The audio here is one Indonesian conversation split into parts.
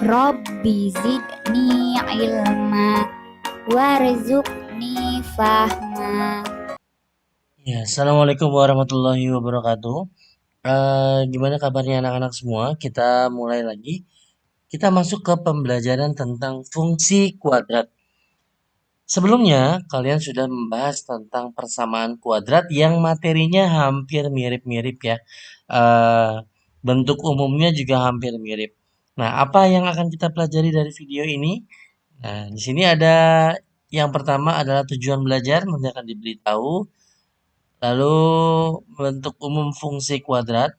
Rabbi zidni ilma warzuqni fahma. Ya, Assalamualaikum warahmatullahi wabarakatuh. Gimana kabarnya anak-anak semua? Kita mulai lagi. Kita masuk ke pembelajaran tentang fungsi kuadrat. Sebelumnya, kalian sudah membahas tentang persamaan kuadrat yang materinya hampir mirip-mirip ya. Eh, Bentuk umumnya juga hampir mirip. Nah, apa yang akan kita pelajari dari video ini? Nah, di sini ada yang pertama adalah tujuan belajar, nanti akan diberitahu. Lalu bentuk umum fungsi kuadrat,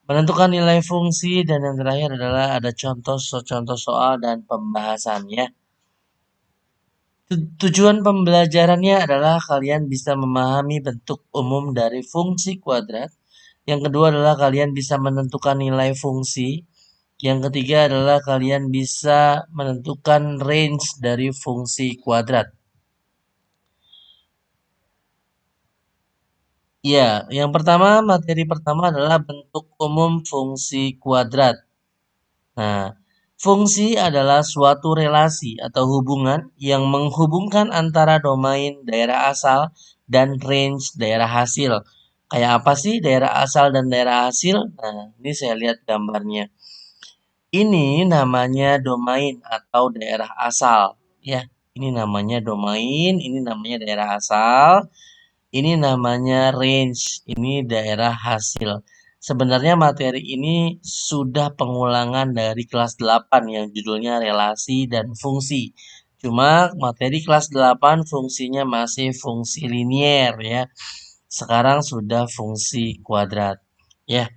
menentukan nilai fungsi, dan yang terakhir adalah ada contoh soal dan pembahasannya. Tujuan pembelajarannya adalah kalian bisa memahami bentuk umum dari fungsi kuadrat. Yang kedua adalah kalian bisa menentukan nilai fungsi. Yang ketiga adalah kalian bisa menentukan range dari fungsi kuadrat. Ya, yang pertama, materi pertama adalah bentuk umum fungsi kuadrat. Nah, fungsi adalah suatu relasi atau hubungan yang menghubungkan antara domain daerah asal dan range daerah hasil. Kayak apa sih daerah asal dan daerah hasil? Nah, ini saya lihat gambarnya. Ini namanya domain atau daerah asal. Ya, ini namanya domain, ini namanya daerah asal. Ini namanya range, ini daerah hasil. Sebenarnya materi ini sudah pengulangan dari kelas 8 yang judulnya relasi dan fungsi. Cuma materi kelas 8 fungsinya masih fungsi linier ya. Sekarang sudah fungsi kuadrat. Ya.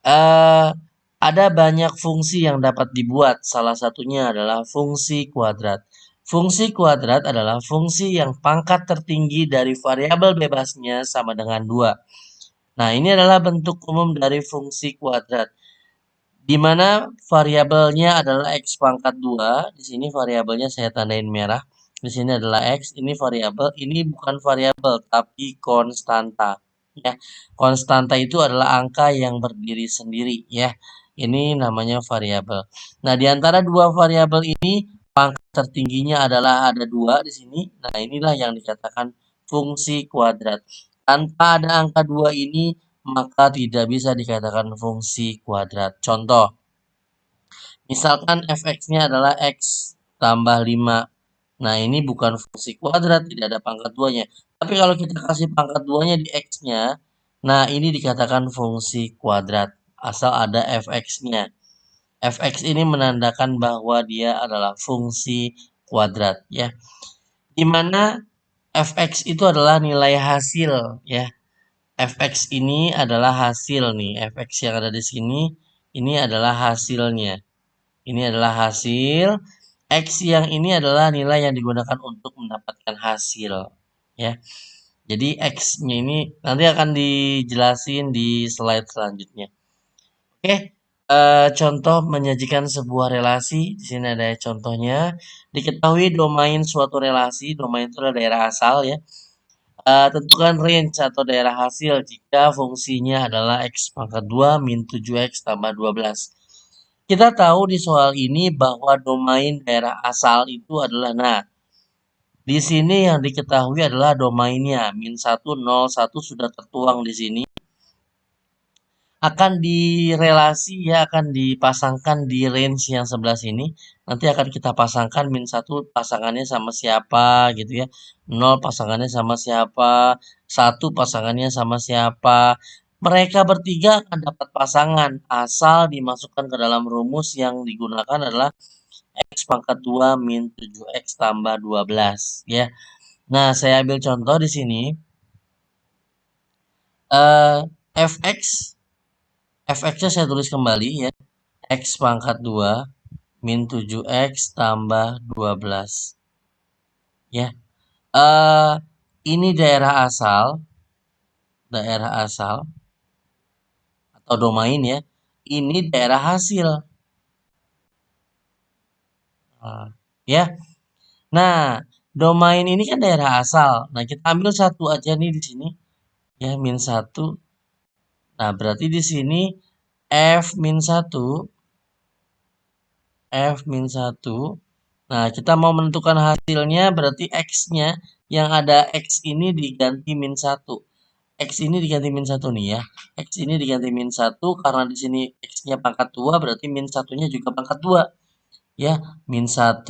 Eh ada banyak fungsi yang dapat dibuat. Salah satunya adalah fungsi kuadrat. Fungsi kuadrat adalah fungsi yang pangkat tertinggi dari variabel bebasnya sama dengan 2. Nah, ini adalah bentuk umum dari fungsi kuadrat. Di mana variabelnya adalah x pangkat 2. Di sini variabelnya saya tandain merah. Di sini adalah x, ini variabel, ini bukan variabel tapi konstanta. Ya, konstanta itu adalah angka yang berdiri sendiri ya. Ini namanya variabel. Nah, di antara dua variabel ini pangkat tertingginya adalah ada 2 di sini. Nah, inilah yang dikatakan fungsi kuadrat. Tanpa ada angka 2 ini maka tidak bisa dikatakan fungsi kuadrat. Contoh, misalkan fx-nya adalah x tambah 5. Nah, ini bukan fungsi kuadrat, tidak ada pangkat 2-nya. Tapi kalau kita kasih pangkat 2-nya di x-nya, nah ini dikatakan fungsi kuadrat, asal ada fx-nya. Fx ini menandakan bahwa dia adalah fungsi kuadrat, ya. Di mana fx itu adalah nilai hasil, ya. Fx ini adalah hasil nih, fx yang ada di sini, ini adalah hasilnya. Ini adalah hasil. X yang ini adalah nilai yang digunakan untuk mendapatkan hasil. Ya. Jadi X-nya ini nanti akan dijelasin di slide selanjutnya. Oke. Contoh menyajikan sebuah relasi. Di sini ada contohnya. Diketahui domain suatu relasi. Domain itu adalah daerah asal ya. Tentukan range atau daerah hasil jika fungsinya adalah X pangkat 2 min 7X tambah 12. Kita tahu di soal ini bahwa domain daerah asal itu adalah, nah, di sini yang diketahui adalah domainnya, min 1, 0, 1 sudah tertuang di sini. Akan direlasi ya, akan dipasangkan di range yang sebelah sini. Nanti akan kita pasangkan min 1 pasangannya sama siapa gitu ya. 0 pasangannya sama siapa, 1 pasangannya sama siapa. Mereka bertiga akan dapat pasangan asal dimasukkan ke dalam rumus yang digunakan adalah X pangkat 2 min 7X tambah 12 ya. Nah, saya ambil contoh di sini. Fx Fx-nya saya tulis kembali ya. X pangkat 2 min 7X tambah 12. Ya. Ini daerah asal atau domain ya. Ini daerah hasil. Ya. Nah, domain ini kan daerah asal. Nah, kita ambil satu aja nih di sini. Ya, min 1. Nah, berarti di sini F min 1 F min 1. Nah, kita mau menentukan hasilnya berarti X-nya yang ada X ini diganti min 1. X ini diganti min 1 nih ya. X ini diganti min 1 karena di sini X-nya pangkat 2 berarti min 1-nya juga pangkat 2. Ya, min 1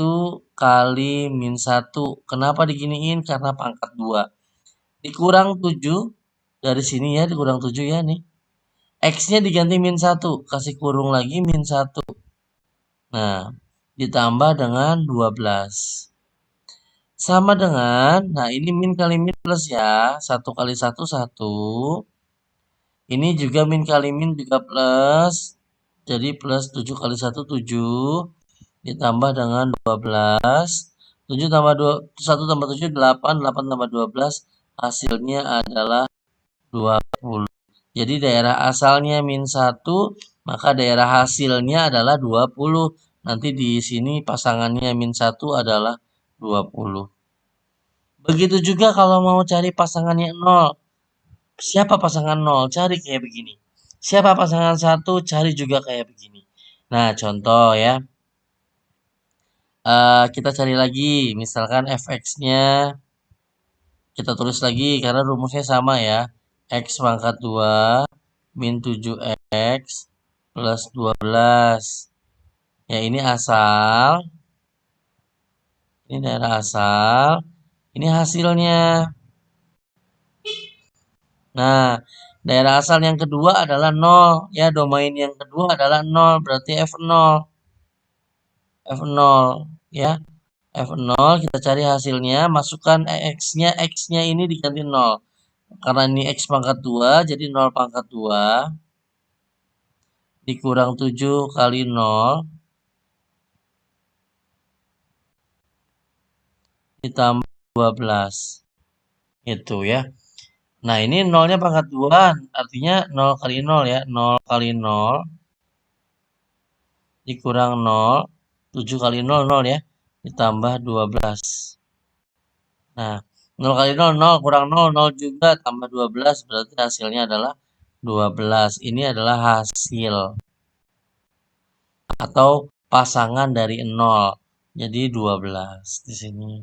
kali min 1. Kenapa diginiin? Karena pangkat 2. Dikurang 7 dari sini ya, dikurang 7 ya nih. X-nya diganti min 1, kasih kurung lagi min 1. Nah, ditambah dengan 12. Sama dengan, nah ini min kali min plus ya. 1 kali 1, 1. Ini juga min kali min juga plus. Jadi plus 7 kali 1, 7. Ditambah dengan 12. 7 tambah 2, 1 tambah 7, 8. 8 tambah 12. Hasilnya adalah 20. Jadi daerah asalnya min 1, maka daerah hasilnya adalah 20. Nanti di sini pasangannya min 1 adalah 20. Begitu juga kalau mau cari pasangannya 0. Siapa pasangan 0? Cari kayak begini. Siapa pasangan 1? Cari juga kayak begini. Nah, contoh ya. Kita cari lagi. Misalkan fx-nya kita tulis lagi karena rumusnya sama ya. X pangkat 2 min 7x plus 12. Ya, ini asal. Ini daerah asal. Ini hasilnya. Nah, daerah asal yang kedua adalah 0. Ya, domain yang kedua adalah 0. Berarti F0. F0. Ya, F0 kita cari hasilnya. Masukkan X-nya. X-nya ini diganti 0. Karena ini X pangkat 2, jadi 0 pangkat 2. Dikurang 7 kali 0. Ditambah 12. Itu ya. Nah, ini 0-nya pangkat 2. Artinya 0 kali 0 ya. 0 kali 0. Dikurang 0. 7 kali 0, 0 ya. Ditambah 12. Nah, 0 kali 0, 0. Kurang 0, 0 juga. Tambah 12. Berarti hasilnya adalah 12. Ini adalah hasil. Atau pasangan dari 0. Jadi 12 di sini.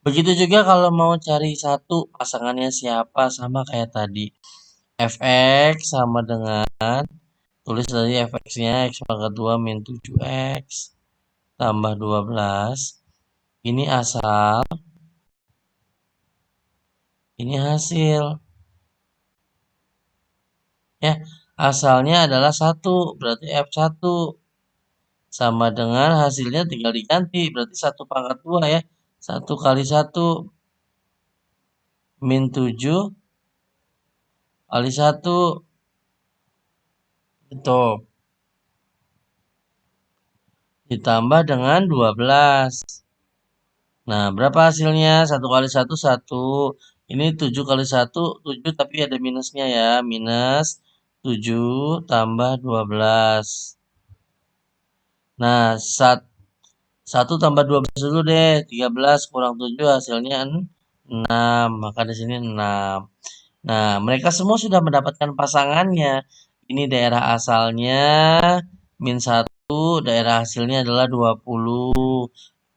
Begitu juga kalau mau cari satu pasangannya siapa, sama kayak tadi. Fx sama dengan, tulis tadi fx-nya x pangkat 2 min 7x tambah 12. Ini asal, ini hasil. Ya, asalnya adalah 1, berarti F1. Sama dengan hasilnya tinggal diganti, berarti 1 pangkat 2 ya. 1 kali 1 min 7 kali 1. Itu. Ditambah dengan 12. Nah, berapa hasilnya? 1 kali 1, 1. Ini 7 kali 1, 7 tapi ada minusnya ya. Minus 7 tambah 12. Nah, 1 tambah 12 dulu deh. 13 kurang 7 hasilnya 6. Maka di sini 6. Nah, mereka semua sudah mendapatkan pasangannya. Ini daerah asalnya min 1, daerah hasilnya adalah 20.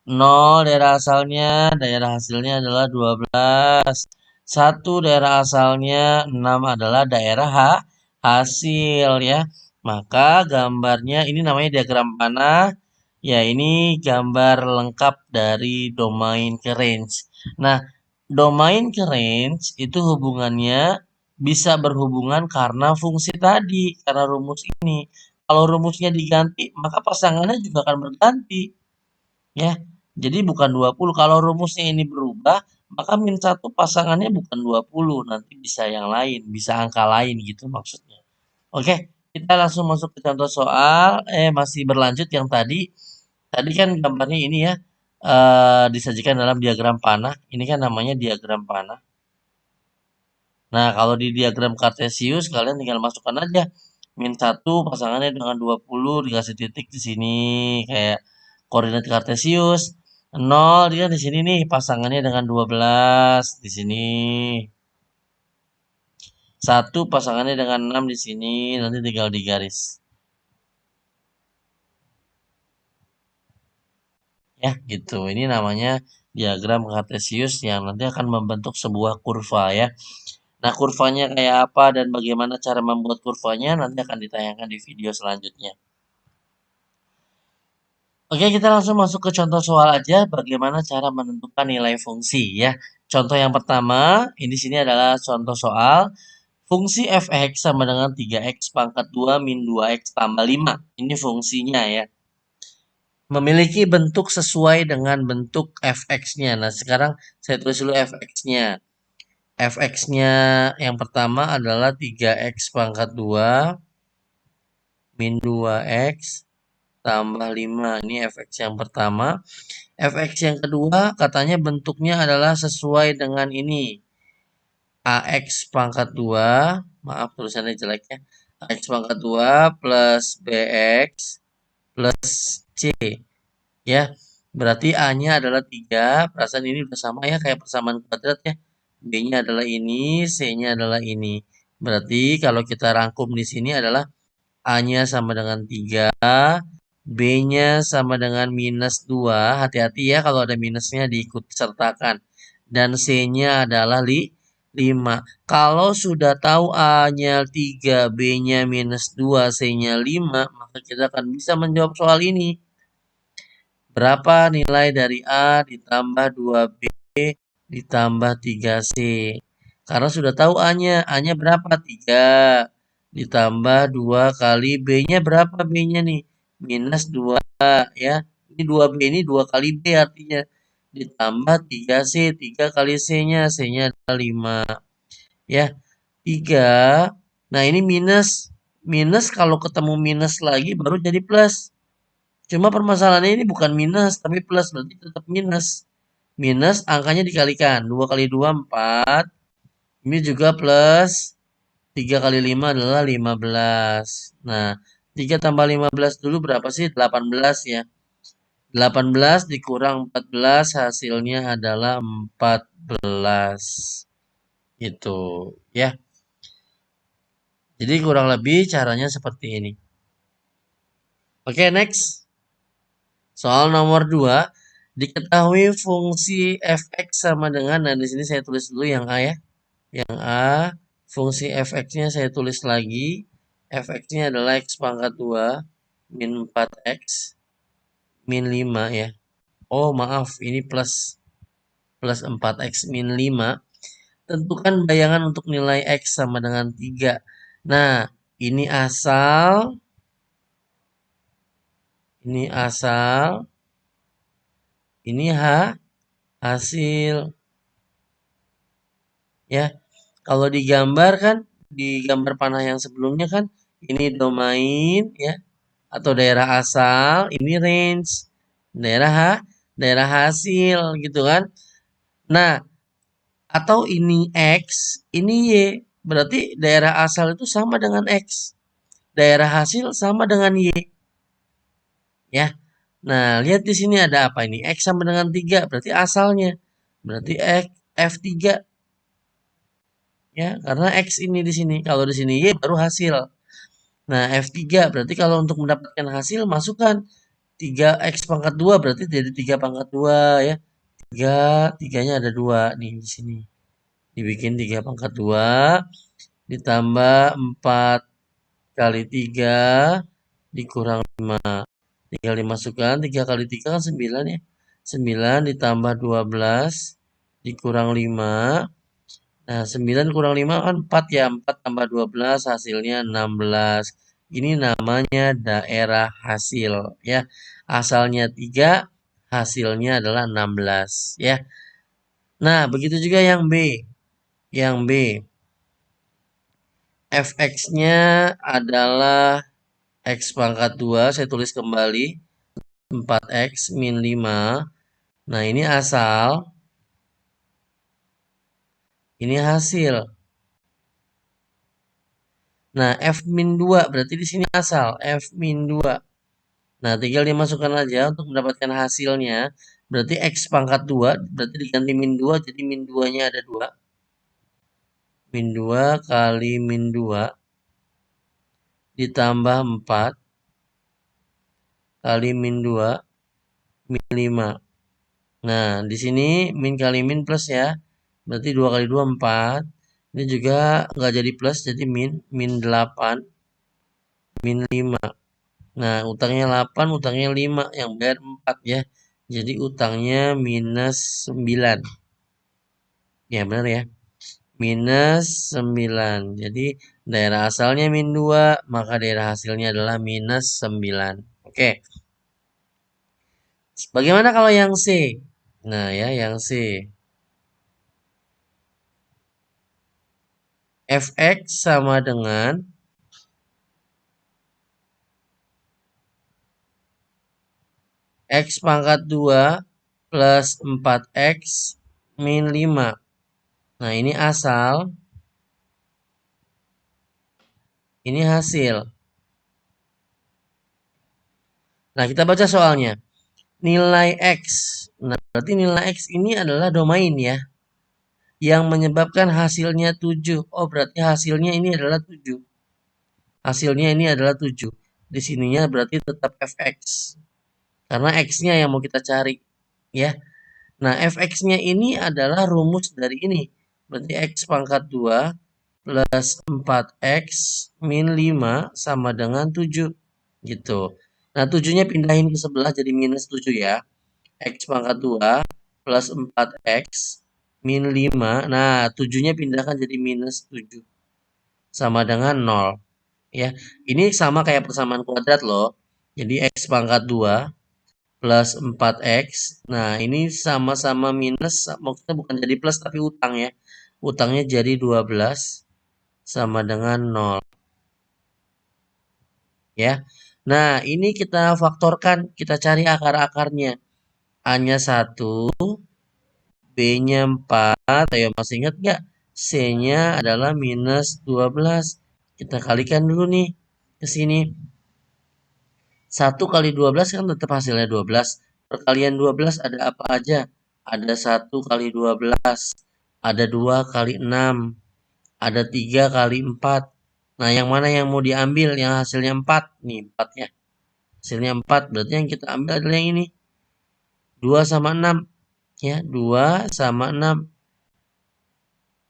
0 daerah asalnya, daerah hasilnya adalah 12. 1 daerah asalnya, 6 adalah daerah hasil ya. Maka gambarnya ini namanya diagram panah. Ya, ini gambar lengkap dari domain ke range. Nah, domain ke range itu hubungannya bisa berhubungan karena fungsi tadi, karena rumus ini. Kalau rumusnya diganti, maka pasangannya juga akan berganti. Ya, jadi bukan 20. Kalau rumusnya ini berubah, maka min 1 pasangannya bukan 20. Nanti bisa yang lain, bisa angka lain gitu maksudnya. Oke, kita langsung masuk ke contoh soal. Masih berlanjut yang tadi. Tadi kan gambarnya ini ya, disajikan dalam diagram panah. Ini kan namanya diagram panah. Nah, kalau di diagram kartesius, kalian tinggal masukkan aja. Min 1 pasangannya dengan 20, dikasih titik di sini. Kayak koordinat kartesius. 0 dia di sini nih, pasangannya dengan 12 di sini. 1 pasangannya dengan 6 di sini, nanti tinggal digaris. Ya, gitu. Ini namanya diagram kartesius yang nanti akan membentuk sebuah kurva ya. Nah, kurvanya kayak apa dan bagaimana cara membuat kurvanya nanti akan ditayangkan di video selanjutnya. Oke, kita langsung masuk ke contoh soal aja bagaimana cara menentukan nilai fungsi ya. Contoh yang pertama, ini sini adalah contoh soal fungsi f(x) sama dengan 3x pangkat 2 min 2x tambah 5. Ini fungsinya ya. Memiliki bentuk sesuai dengan bentuk f(x)-nya. Nah, sekarang saya tulis dulu f(x)-nya. F(x)-nya yang pertama adalah 3x pangkat 2 min 2x tambah 5. Ini f(x) yang pertama. F(x) yang kedua katanya bentuknya adalah sesuai dengan ini. AX pangkat 2, maaf tulisannya jelek ya. AX pangkat 2 plus BX plus C. Ya, berarti A-nya adalah 3. Perasaan ini udah sama ya kayak persamaan kuadrat ya. B-nya adalah ini, C-nya adalah ini. Berarti kalau kita rangkum di sini adalah A-nya sama dengan 3, B-nya sama dengan minus 2. Hati-hati ya kalau ada minusnya diikut sertakan. Dan C-nya adalah 5. Kalau sudah tahu A-nya 3, B-nya minus 2, C-nya 5, maka kita akan bisa menjawab soal ini. Berapa nilai dari A ditambah 2B ditambah 3C? Karena sudah tahu A-nya. A-nya berapa? 3. Ditambah 2 kali B-nya berapa B-nya nih? Minus 2 ya. Ini 2B ini 2 kali B artinya. Ditambah 3C. 3 kali C-nya. C-nya adalah 5. Ya. 3. Nah ini minus. Minus kalau ketemu minus lagi baru jadi plus. Cuma permasalahannya ini bukan minus, tapi plus. Berarti tetap minus. Minus, angkanya dikalikan. 2 kali 2, 4. Ini juga plus. 3 kali 5 adalah 15. Nah, 3 tambah 15 dulu berapa sih? 18 ya. 18 dikurang 14 hasilnya adalah 14. Itu ya. Jadi kurang lebih caranya seperti ini. Oke, next. Soal nomor 2, diketahui fungsi f(x) sama dengan, nah di sini saya tulis dulu yang A ya. Yang A, fungsi f(x)-nya saya tulis lagi. F(x)-nya adalah x pangkat 2 min 4x min 5 ya. Oh, maaf, ini plus 4x min 5. Tentukan bayangan untuk nilai x sama dengan 3. Nah, ini asal, ini hasil. Ya, kalau digambar kan, di gambar panah yang sebelumnya kan, ini domain ya, atau daerah asal, ini range, daerah hasil gitu kan. Nah, atau ini X, ini Y, berarti daerah asal itu sama dengan X, daerah hasil sama dengan Y. Ya. Nah, lihat di sini ada apa ini? X sama dengan 3, berarti asalnya. Berarti F3. Ya, karena X ini di sini. Kalau di sini Y baru hasil. Nah, F3 berarti kalau untuk mendapatkan hasil masukkan 3x pangkat 2 berarti jadi 3 pangkat 2 ya. 3, 3-nya ada 2 nih di sini. Dibikin 3 pangkat 2 ditambah 4 kali 3 dikurang 5. Tinggal dimasukkan 3 kali 3 kan 9 ya. 9 ditambah 12 dikurang 5. Nah, 9 kurang 5 kan 4 ya. 4 tambah 12 hasilnya 16. Ini namanya daerah hasil ya. Asalnya 3, hasilnya adalah 16 ya. Nah, begitu juga yang B. Yang B. Fx-nya adalah x pangkat 2. Saya tulis kembali. 4x min 5. Nah, ini asal. Ini hasil. Nah, F min 2 berarti di sini asal. F min 2. Nah, tinggal dimasukkan aja untuk mendapatkan hasilnya. Berarti X pangkat 2, berarti diganti min 2, jadi min 2-nya ada 2. Min 2 kali min 2 ditambah 4 kali min 2 min 5. Nah, di sini min kali min plus ya. Berarti 2 kali 2, 4. Ini juga nggak jadi plus, jadi min 8, min 5. Nah, utangnya 8, utangnya 5, yang bayar 4 ya. Jadi utangnya minus 9. Ya, benar ya. Minus 9. Jadi daerah asalnya min 2, maka daerah hasilnya adalah minus 9. Oke. Bagaimana kalau yang C? Nah, ya, yang C. Fx sama dengan X pangkat 2 plus 4X min 5. Nah, ini asal, ini hasil. Nah, kita baca soalnya. Nilai X. Nah, berarti nilai X ini adalah domain ya. Yang menyebabkan hasilnya 7. Oh, berarti hasilnya ini adalah 7. Hasilnya ini adalah 7. Di sininya berarti tetap Fx. Karena X-nya yang mau kita cari. Ya. Nah, Fx-nya ini adalah rumus dari ini. Berarti X pangkat 2 plus 4X min 5 sama dengan 7. Gitu. Nah, 7-nya pindahin ke sebelah jadi minus 7 ya. X pangkat 2 plus 4X min 5. Nah, 7-nya pindahkan jadi minus 7. Sama dengan 0. Ya, ini sama kayak persamaan kuadrat loh. Jadi X pangkat 2 plus 4X. Nah, ini sama-sama minus, maksudnya bukan jadi plus tapi utang ya. Utangnya jadi 12 sama dengan 0. Ya. Nah, ini kita faktorkan, kita cari akar-akarnya. A-nya 1, B-nya 4, ayo masih ingat nggak? C-nya adalah minus 12. Kita kalikan dulu nih ke sini. 1 kali 12 kan tetap hasilnya 12. Perkalian 12 ada apa aja? Ada 1 kali 12. Ada 2 kali 6. Ada 3 kali 4. Nah, yang mana yang mau diambil? Yang hasilnya 4. Nih, 4-nya. Hasilnya 4. Berarti yang kita ambil adalah yang ini. 2 sama 6. Ya, 2 sama 6.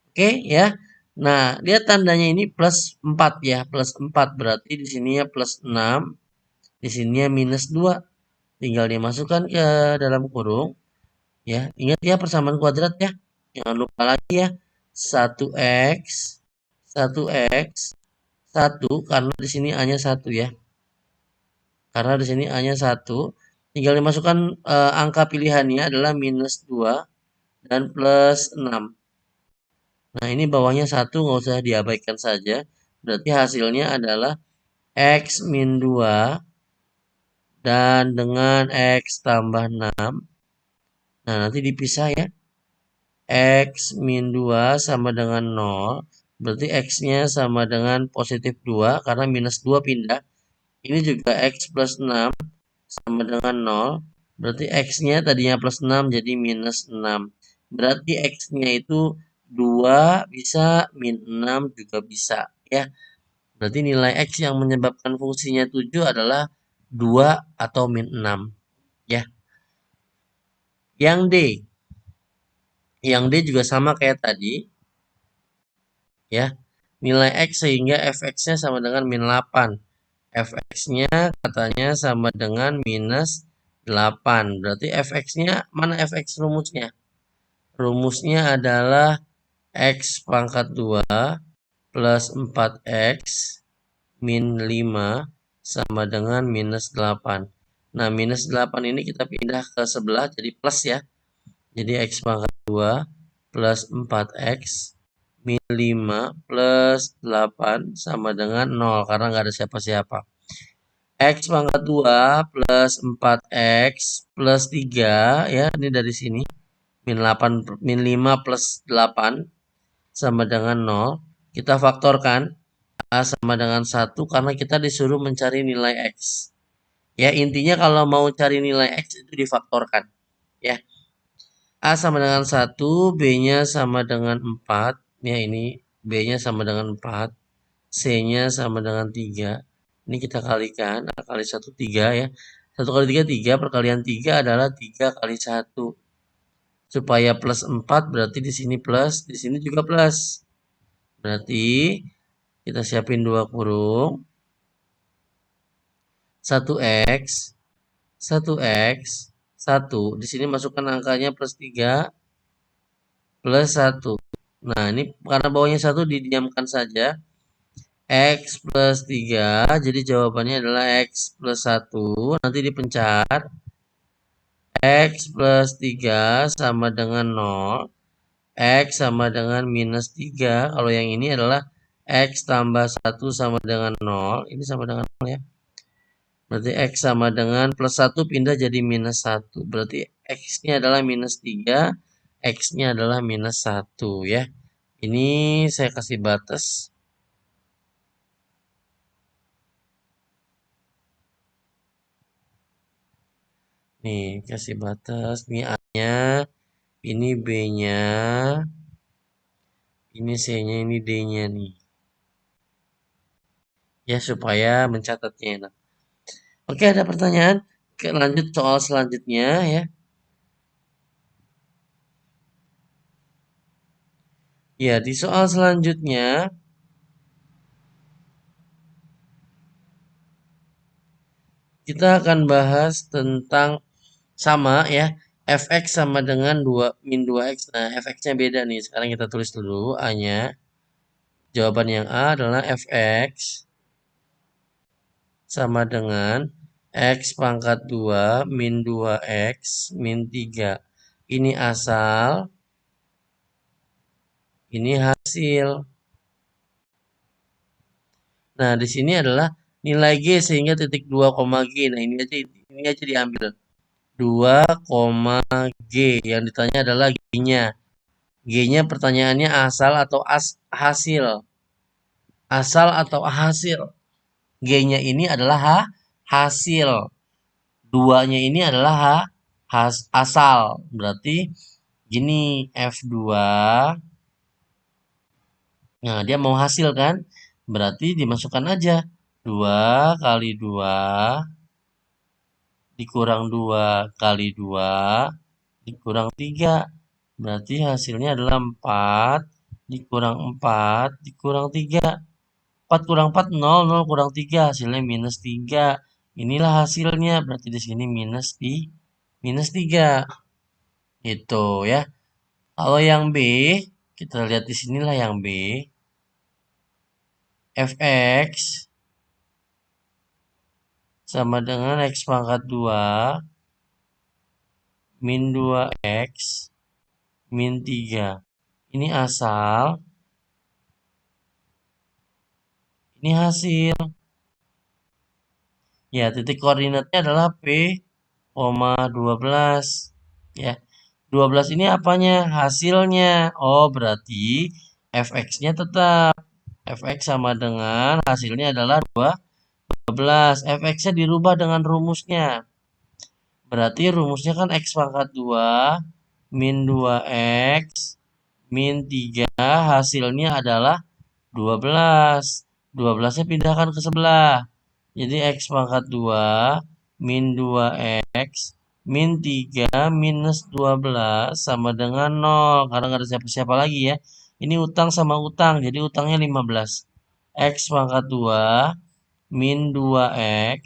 Oke, ya. Nah, lihat tandanya ini plus 4 ya. Plus 4. Berarti di sininya plus 6. Di sininya minus 2. Tinggal dimasukkan ke dalam kurung. Ya, ingat ya persamaan kuadrat ya. Jangan lupa lagi ya. 1x, 1x, 1 karena di sini A-nya 1 ya. Karena di sini A-nya 1. Tinggal dimasukkan angka pilihannya adalah minus 2 dan plus 6. Nah, ini bawahnya 1 nggak usah diabaikan saja. Berarti hasilnya adalah X min 2 dan dengan X tambah 6. Nah, nanti dipisah ya. X min 2 sama dengan 0. Berarti X-nya sama dengan positif 2 karena minus 2 pindah. Ini juga X plus 6 sama dengan 0. Berarti X-nya tadinya plus 6 jadi minus 6. Berarti X-nya itu 2 bisa, min 6 juga bisa. Ya. Berarti nilai X yang menyebabkan fungsinya 7 adalah 2 atau min 6. Ya. Yang D. Yang D juga sama kayak tadi. Ya. Nilai X sehingga Fx-nya sama dengan min 8. Fx-nya katanya sama dengan minus 8. Berarti Fx-nya, mana Fx rumusnya? Rumusnya adalah X pangkat 2 plus 4X min 5 sama dengan minus 8. Nah, minus 8 ini kita pindah ke sebelah jadi plus ya. Jadi X pangkat 2 plus 4X min 5 plus 8 sama dengan 0 karena nggak ada siapa-siapa. X pangkat 2 plus 4X plus 3 ya, ini dari sini. Min 8 min 5 plus 8 sama dengan 0. Kita faktorkan A sama dengan 1 karena kita disuruh mencari nilai X. Ya, intinya kalau mau cari nilai X itu difaktorkan. Ya. A sama dengan 1, B-nya sama dengan 4. Ya, ini B-nya sama dengan 4. C-nya sama dengan 3. Ini kita kalikan, A kali 1, 3 ya. 1 kali 3, 3. Perkalian 3 adalah 3 kali 1. Supaya plus 4 berarti di sini plus, di sini juga plus. Berarti kita siapin 2 kurung. 1x, 1x, 1. Di sini masukkan angkanya plus 3, plus 1. Nah, ini karena bawahnya 1 didiamkan saja. X plus 3, jadi jawabannya adalah X plus 1. Nanti dipencet. X plus 3 sama dengan 0. X sama dengan minus 3. Kalau yang ini adalah X tambah 1 sama dengan 0. Ini sama dengan 0 ya. Berarti X sama dengan plus 1 pindah jadi minus 1. Berarti X-nya adalah minus 3. X-nya adalah minus 1 ya. Ini saya kasih batas. Nih, kasih batas. Ini A-nya. Ini B-nya. Ini C-nya, ini D-nya nih. Ya, supaya mencatatnya enak. Oke, ada pertanyaan? Oke, lanjut soal selanjutnya ya. Ya, di soal selanjutnya kita akan bahas tentang sama ya. Fx sama dengan 2 min 2x. Nah, fx-nya beda nih. Sekarang kita tulis dulu A-nya. Jawaban yang A adalah fx sama dengan x pangkat 2 min 2x min 3. Ini asal, ini hasil. Nah, di sini adalah nilai G sehingga titik 2, G. Nah, ini aja diambil. 2, G. Yang ditanya adalah G-nya. G-nya pertanyaannya asal atau hasil. Asal atau hasil. G-nya ini adalah hasil. 2-nya ini adalah asal. Berarti gini F2. Nah, dia mau hasil kan? Berarti dimasukkan aja. 2 kali 2 dikurang 2 kali 2 dikurang 3. Berarti hasilnya adalah 4 dikurang 4 dikurang 3. 4 kurang 4, 0. 0 kurang 3. Hasilnya minus 3. Inilah hasilnya. Berarti di sini minus 3. Itu ya. Kalau yang B, kita lihat di sinilah yang B. Fx sama dengan X pangkat 2 min 2X min 3. Ini asal, ini hasil. Ya, titik koordinatnya adalah P, 12. Ya, 12 ini apanya? Hasilnya. Oh, berarti Fx-nya tetap. Fx sama dengan hasilnya adalah 12. Fx-nya dirubah dengan rumusnya. Berarti rumusnya kan X pangkat 2 min 2X min 3. Hasilnya adalah 12. 12-nya pindahkan ke sebelah. Jadi X pangkat 2 min 2X min 3 minus 12 sama dengan 0. Karena nggak ada siapa-siapa lagi ya. Ini utang sama utang. Jadi utangnya 15. X pangkat 2 min 2X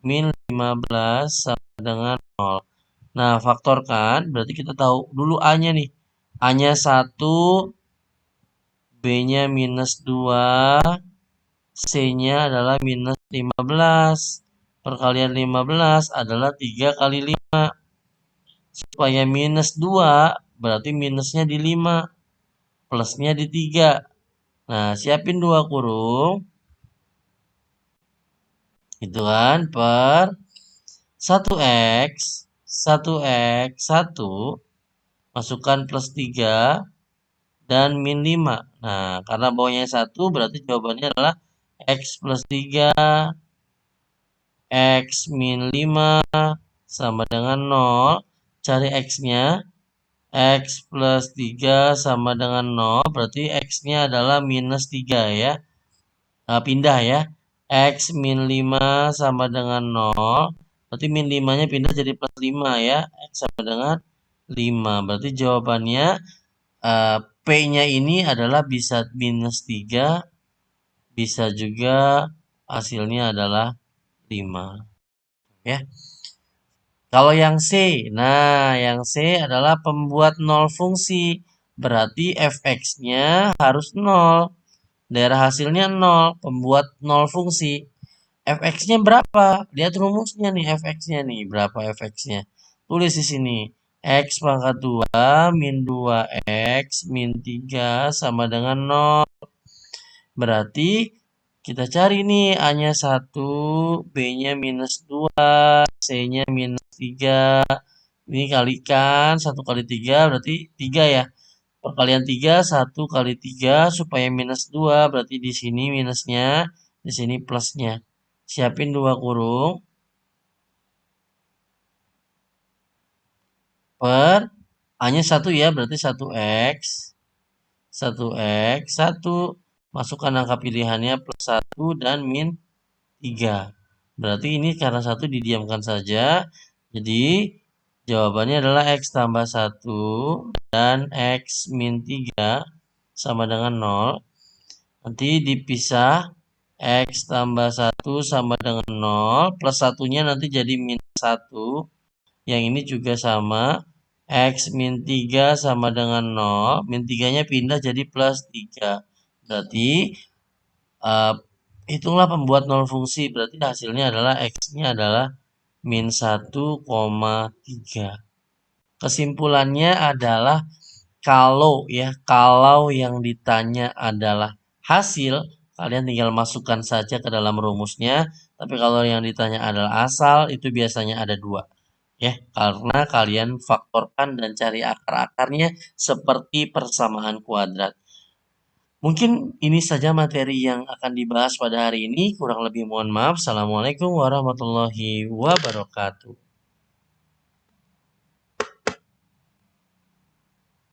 min 15 sama dengan 0. Nah, faktorkan. Berarti kita tahu dulu A-nya nih. A-nya 1. B-nya minus 2. C-nya adalah minus 15. Perkalian 15 adalah 3 kali 5. Supaya minus 2, berarti minusnya di 5. Plusnya di 3. Nah, siapin 2 kurung. Itu kan, per 1x, 1x, 1. Masukkan plus 3 dan min 5. Nah, karena bawahnya 1, berarti jawabannya adalah X plus 3, X min 5 sama dengan 0. Cari X-nya. X plus 3 sama dengan 0. Berarti X-nya adalah minus 3 ya. Nah, pindah ya. X min 5 sama dengan 0. Berarti min 5-nya pindah jadi plus 5 ya. X sama dengan 5. Berarti jawabannya P-nya ini adalah bisa minus 3, bisa juga hasilnya adalah 5. Ya. Kalau yang C, nah yang C adalah pembuat 0 fungsi. Berarti fx-nya harus 0. Daerah hasilnya 0, pembuat 0 fungsi. Fx-nya berapa? Lihat rumusnya nih, fx-nya nih. Berapa fx-nya? Tulis di sini. X pangkat 2 min 2x min 3 sama dengan 0. Berarti kita cari nih A-nya 1, B-nya minus 2, C-nya minus 3. Ini kalikan 1 kali 3 berarti 3 ya. Perkalian 3, 1 kali 3 supaya minus 2. Berarti di sini minusnya, di sini plusnya. Siapin 2 kurung. Per A-nya 1 ya, berarti 1x. 1x, 1. Masukkan angka pilihannya plus 1 dan min 3. Berarti ini karena 1 didiamkan saja. Jadi jawabannya adalah X tambah 1 dan X min 3 sama dengan 0. Nanti dipisah X tambah 1 sama dengan 0. Plus 1-nya nanti jadi min 1. Yang ini juga sama. X min 3 sama dengan 0. Min 3-nya pindah jadi plus 3. Berarti hitunglah pembuat 0 fungsi. Berarti hasilnya adalah X-nya adalah min 1,3. Kesimpulannya adalah kalau yang ditanya adalah hasil, kalian tinggal masukkan saja ke dalam rumusnya. Tapi kalau yang ditanya adalah asal, itu biasanya ada 2. Ya, karena kalian faktorkan dan cari akar-akarnya seperti persamaan kuadrat. Mungkin ini saja materi yang akan dibahas pada hari ini. Kurang lebih mohon maaf. Assalamualaikum warahmatullahi wabarakatuh.